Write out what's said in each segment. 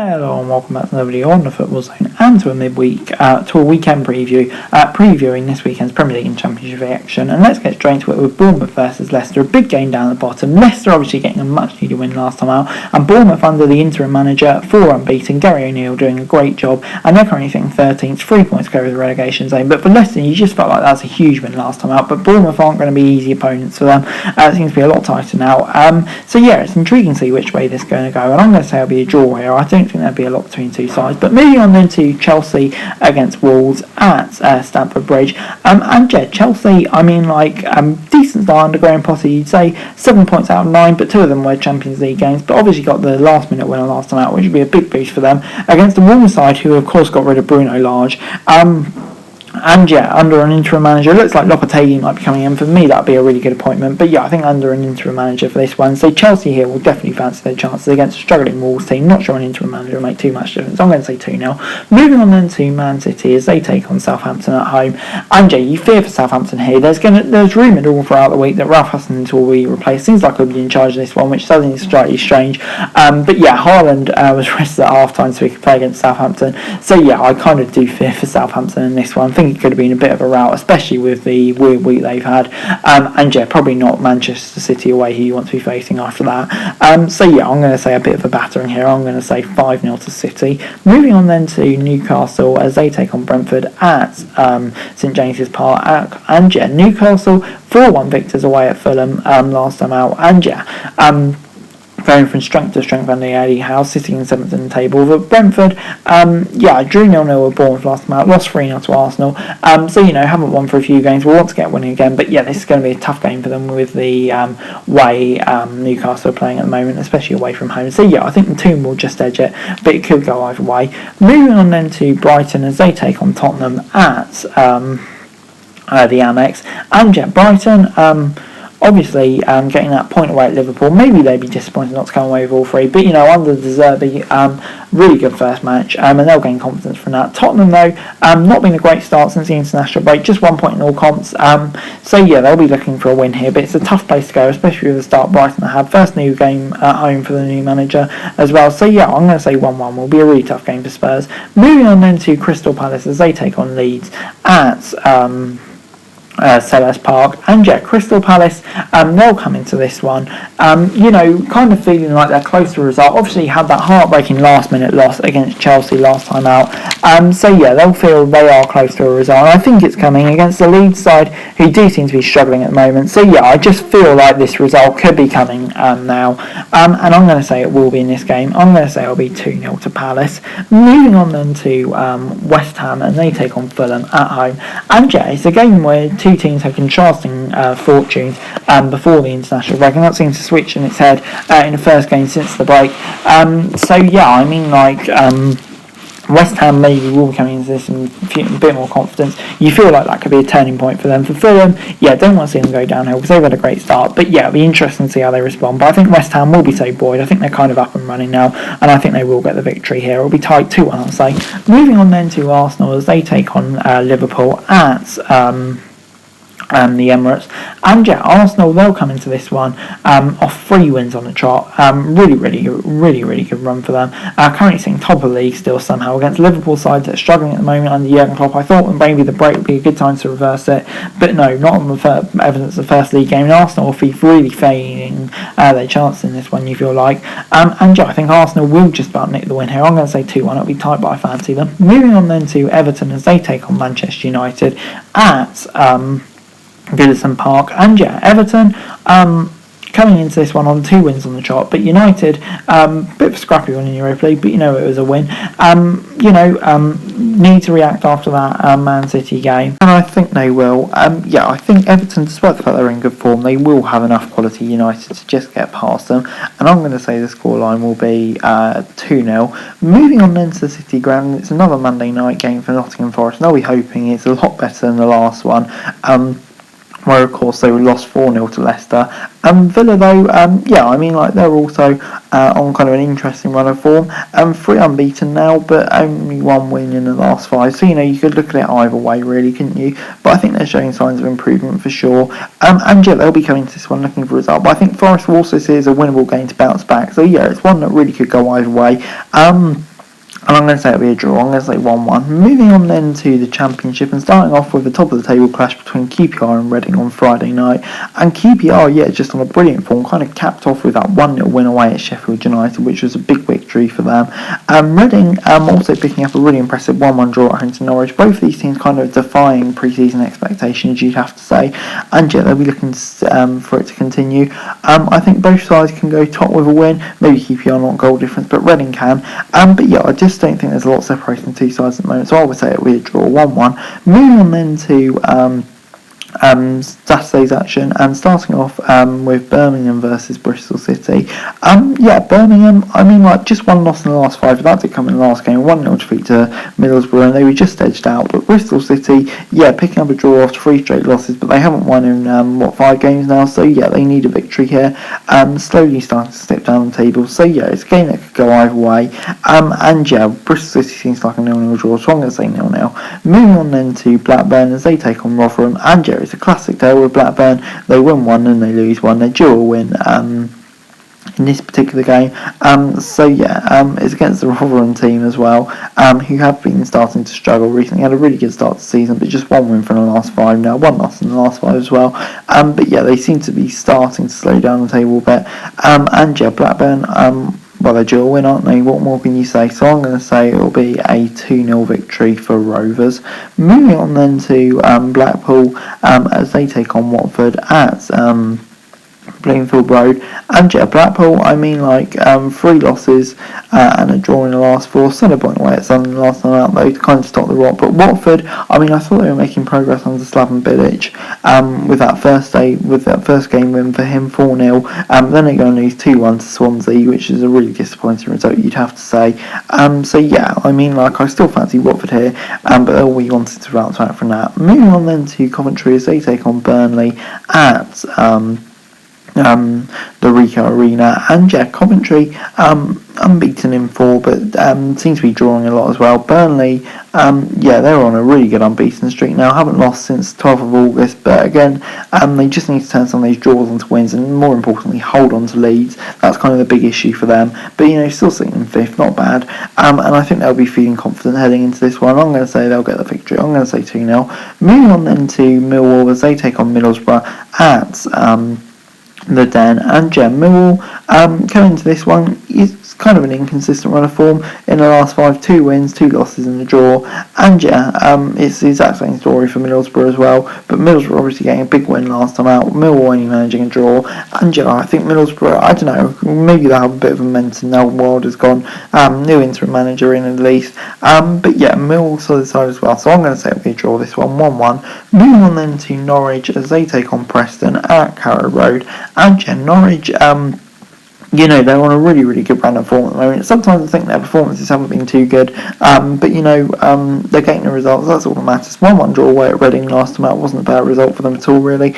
Hello and welcome back to another video on the Football Zone and to a midweek, to a weekend preview, previewing this weekend's Premier League and Championship action. And let's get straight into it with Bournemouth versus Leicester, a big game down at the bottom. Leicester obviously getting a much needed win last time out, and Bournemouth under the interim manager, 4 unbeaten, Gary O'Neill doing a great job, and they're currently sitting 13th, 3 points to go with the relegation zone. But for Leicester, you just felt like that's a huge win last time out, but Bournemouth aren't going to be easy opponents for them. It seems to be a lot tighter now. So yeah, it's intriguing to see which way this is going to go, and I'm going to say it'll be a draw here. I don't think there'll be a lot between two sides. But moving on then to Chelsea against Wolves at Stamford Bridge. And yeah, Chelsea, decent start under Graham Potter, you'd say 7 points out of 9, but 2 of them were Champions League games, but obviously got the last minute winner last time out, which would be a big boost for them against the Wolves side, who of course got rid of Bruno Lage. And yeah, under an interim manager, it looks like Lopetegui might be coming in. For me, that would be a really good appointment. But yeah, I think under an interim manager for this one. So Chelsea here will definitely fancy their chances against a struggling Wolves team. Not sure an interim manager will make too much difference. I'm going to say 2-0. Moving on then to Man City as they take on Southampton at home. And yeah, you fear for Southampton here. There's rumoured all throughout the week that Ralph Hasenhuttl will be replaced. Seems like he'll be in charge of this one, which suddenly is slightly strange. But yeah, Haaland was rested at half time so he could play against Southampton. So yeah, I kind of do fear for Southampton in this one. I think it could have been a bit of a rout, especially with the weird week they've had, and yeah, probably not Manchester City away who you want to be facing after that. So yeah, I'm going to say a bit of a battering here. I'm going to say 5-0 to City. Moving on then to Newcastle as they take on Brentford at St James's Park, and yeah, Newcastle 4-1 victors away at Fulham last time out, and yeah, going from strength to strength under Eddie Howe, sitting in 7th in the table. But Brentford, drew 0-0 with Bournemouth last time out, lost 3-0 to Arsenal. So, haven't won for a few games. We'll want to get winning again. But yeah, this is going to be a tough game for them with the way Newcastle are playing at the moment, especially away from home. So yeah, I think the team will just edge it, but it could go either way. Moving on then to Brighton as they take on Tottenham at the Amex. And yeah, Brighton, obviously, getting that point away at Liverpool, maybe they'd be disappointed not to come away with all 3, but under the Zerbi, really good first match, and they'll gain confidence from that. Tottenham, though, not been a great start since the international break, just 1 point in all comps, so yeah, they'll be looking for a win here, but it's a tough place to go, especially with the start Brighton had. First new game at home for the new manager as well, so yeah, I'm going to say 1-1 will be a really tough game for Spurs. Moving on then to Crystal Palace as they take on Leeds at Selhurst Park, and yeah, Crystal Palace, they'll come into this one, kind of feeling like they're close to a result. Obviously had that heartbreaking last minute loss against Chelsea last time out, so yeah, they'll feel they are close to a result, and I think it's coming against the Leeds side, who do seem to be struggling at the moment. So yeah, I just feel like this result could be coming now, and I'm going to say it will be in this game. I'm going to say it'll be 2-0 to Palace. Moving on then to West Ham, and they take on Fulham at home, and yeah, it's a game where two teams have contrasting fortunes before the international break, and that seems to switch in its head in the first game since the break. So yeah, West Ham maybe will be coming into this and a bit more confidence. You feel like that could be a turning point for them. For Fulham, yeah, don't want to see them go downhill because they've had a great start. But yeah, it'll be interesting to see how they respond. But I think West Ham will be so buoyed. I think they're kind of up and running now, and I think they will get the victory here. It'll be tight 2-1, I'll say. Moving on then to Arsenal as they take on Liverpool at the Emirates, and yeah, Arsenal, they'll come into this one off 3 wins on the trot. Really good run for them. Currently sitting top of the league still somehow against Liverpool sides that are struggling at the moment under Jurgen Klopp. I thought maybe the break would be a good time to reverse it, but no, not on the evidence of the first league game. And Arsenal will be really fading their chances in this one, you feel like. And yeah, I think Arsenal will just about nick the win here. I'm going to say 2-1. It'll be tight, but I fancy them. Moving on then to Everton as they take on Manchester United at Goodison Park, and yeah, Everton coming into this one on 2 wins on the trot, but United, bit of a scrappy one in Europa League, but it was a win. Need to react after that Man City game, and I think they will. I think Everton, despite the fact they're in good form, they will have enough quality United to just get past them, and I'm going to say the scoreline will be 2-0. Moving on then to the City Ground, it's another Monday night game for Nottingham Forest, and I'll be hoping it's a lot better than the last one. Where of course they lost 4-0 to Leicester. Villa though, they're also on kind of an interesting run of form. 3 unbeaten now, but only 1 win in the last 5. So you could look at it either way, really, couldn't you? But I think they're showing signs of improvement for sure. They'll be coming to this one looking for a result. But I think Forest will also see it as a winnable game to bounce back. So yeah, it's one that really could go either way. And I'm going to say it'll be a draw. I'm going to say 1-1. Moving on then to the Championship and starting off with the top of the table clash between QPR and Reading on Friday night. And QPR, just on a brilliant form, kind of capped off with that 1-0 win away at Sheffield United, which was a big victory for them. Reading also picking up a really impressive 1-1 draw at home to Norwich. Both of these teams kind of defying pre-season expectations, you'd have to say. And they'll be looking for it to continue. I think both sides can go top with a win. Maybe QPR not goal difference, but Reading can. But I just don't think there's a lot separating the two sides at the moment, so I would say it would be a draw 1-1. Moving on then to Saturday's action, and starting off with Birmingham versus Bristol City. Birmingham, just one loss in the last 5, that did come in the last game, 1-0 defeat to Middlesbrough, and they were just edged out. But Bristol City, picking up a draw after 3 straight losses, but they haven't won in 5 games now, so they need a victory here. Slowly starting to slip down the table, so it's a game that could go either way. Bristol City seems like a 0-0 draw, so I'm going to say 0-0. Moving on then to Blackburn as they take on Rotherham, and it's a classic day with Blackburn. They win 1 and they lose 1. They're due a win in this particular game. It's against the Rotherham team as well, who have been starting to struggle recently. Had a really good start to the season, but just 1 win from the last 5 now, 1 loss in the last 5 as well. They seem to be starting to slow down the table a bit. Blackburn, they're due a win, aren't they? What more can you say? So I'm going to say it'll be a 2-0 victory for Rovers. Moving on then to Blackpool as they take on Watford at Bloomfield Road. And Blackpool, 3 losses and a draw in the last 4. Centrepoint away at Sunderland last time out though to kind of stop the rot. But Watford, I thought they were making progress under Slaven Bilic with that first game win for him, 4-0. Then they're going to lose 2-1 to Swansea, which is a really disappointing result, you'd have to say. I still fancy Watford here, but we wanted to bounce back from that. Moving on then to Coventry as they take on Burnley at the Ricoh Arena. And Coventry unbeaten in 4, but seems to be drawing a lot as well. Burnley, they're on a really good unbeaten streak now, haven't lost since 12th of August, but again, they just need to turn some of these draws into wins, and more importantly, hold on to leads. That's kind of the big issue for them, but still sitting in 5th, not bad, and I think they'll be feeling confident heading into this one. I'm going to say they'll get the victory. I'm going to say 2-0. Moving on then to Millwall as they take on Middlesbrough at the Den. And Millwall coming into this one is kind of an inconsistent run of form in the last 5, 2 wins, 2 losses and a draw. And it's the exact same story for Middlesbrough as well, but Middlesbrough obviously getting a big win last time out, Millwall only managing a draw. And I think Middlesbrough, I don't know, maybe they'll have a bit of momentum now Wilder's gone, new interim manager in at least, Millwall solid side as well, so I'm going to say it'll be a draw this one, 1-1. Moving on then to Norwich as they take on Preston at Carrow Road. And Norwich, they're on a really, really good run of form at the moment. Sometimes I think their performances haven't been too good, but they're getting the results, that's all that matters. 1-1 draw away at Reading last time out wasn't a bad result for them at all, really.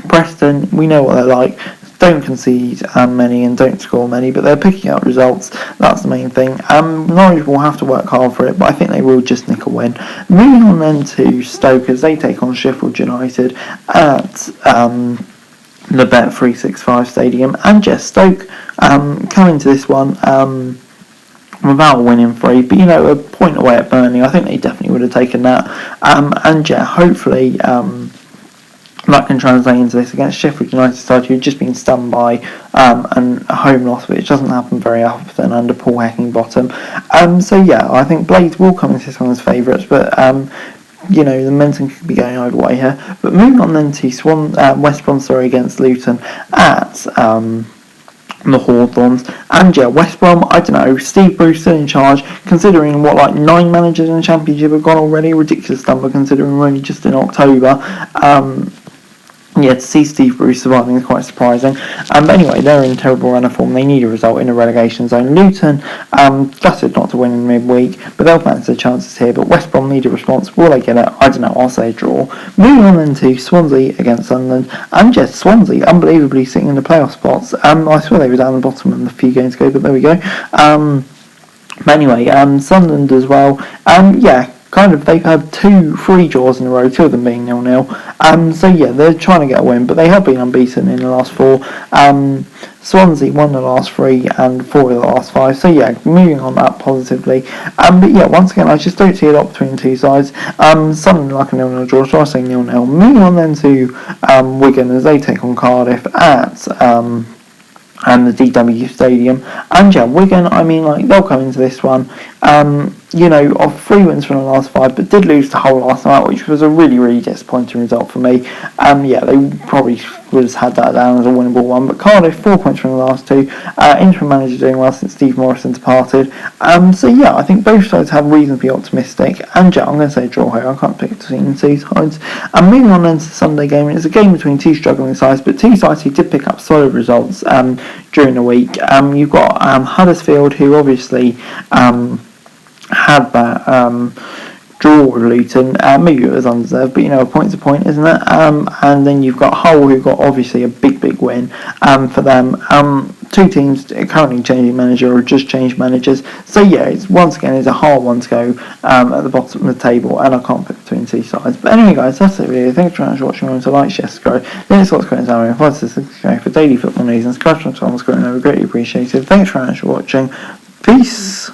Preston, we know what they're like. Don't concede many and don't score many, but they're picking up results. That's the main thing. Norwich will have to work hard for it, but I think they will just nick a win. Moving on then to Stoke as they take on Sheffield United at the Bet365 Stadium. And Stoke coming to this one without winning 3, but a point away at Burnley, I think they definitely would have taken that. Hopefully that can translate into this against Sheffield United side, who've just been stunned by a home loss, which doesn't happen very often under Paul Heckingbottom. I think Blades will come into this one as favourites, but the momentum could be going either way here. But moving on then to West Brom against Luton at the Hawthorns. And West Brom, I don't know, Steve Bruce still in charge, considering 9 managers in the Championship have gone already. Ridiculous number considering we're only just in October. To see Steve Bruce surviving is quite surprising. But anyway, they're in a terrible run of form. They need a result in a relegation zone. Luton, gutted not to win in midweek, but they'll fancy their chances here. But West Brom need a response. Will they get it? I don't know. I'll say a draw. Moving on then to Swansea against Sunderland. And Swansea, unbelievably sitting in the playoff spots. I swear they were down the bottom a few games ago, but there we go. Sunderland as well. They've had 3 draws in a row, 2 of them being 0-0. They're trying to get a win, but they have been unbeaten in the last 4. Swansea won the last 3 and 4 of the last 5. So yeah, moving on that positively. But yeah, once again, I just don't see a lot between the two sides. Something like a 0-0 draw, so I say 0-0. Moving on then to Wigan as they take on Cardiff at and the DW Stadium. And yeah, Wigan, I mean, like, they'll come into this one, of 3 wins from the last 5, but did lose the whole last night, which was a really, really disappointing result for me. Yeah, they probably would have had that down as a winnable one, but Cardiff, 4 points from the last 2. Interim manager doing well since Steve Morrison departed. So yeah, I think both sides have reason to be optimistic, and yeah, I'm going to say draw here. I can't pick between the two sides. And moving on then to the Sunday game, it's a game between 2 struggling sides, but 2 sides who did pick up solid results during the week. You've got Huddersfield, who obviously had that draw with Luton. Maybe it was undeserved, but a point's a point, isn't it? And then you've got Hull, who got obviously a big win for them. 2 teams currently changing manager or just changed managers. So yeah, it's a hard one to go at the bottom of the table, and I can't pick between 2 sides. But anyway, guys, that's the video. Thanks very much for watching. Remember to like, share, subscribe. Then it's what's going on. Follow us for daily football news and subscribe to the channel. Greatly appreciated. Thanks very much for watching. Peace.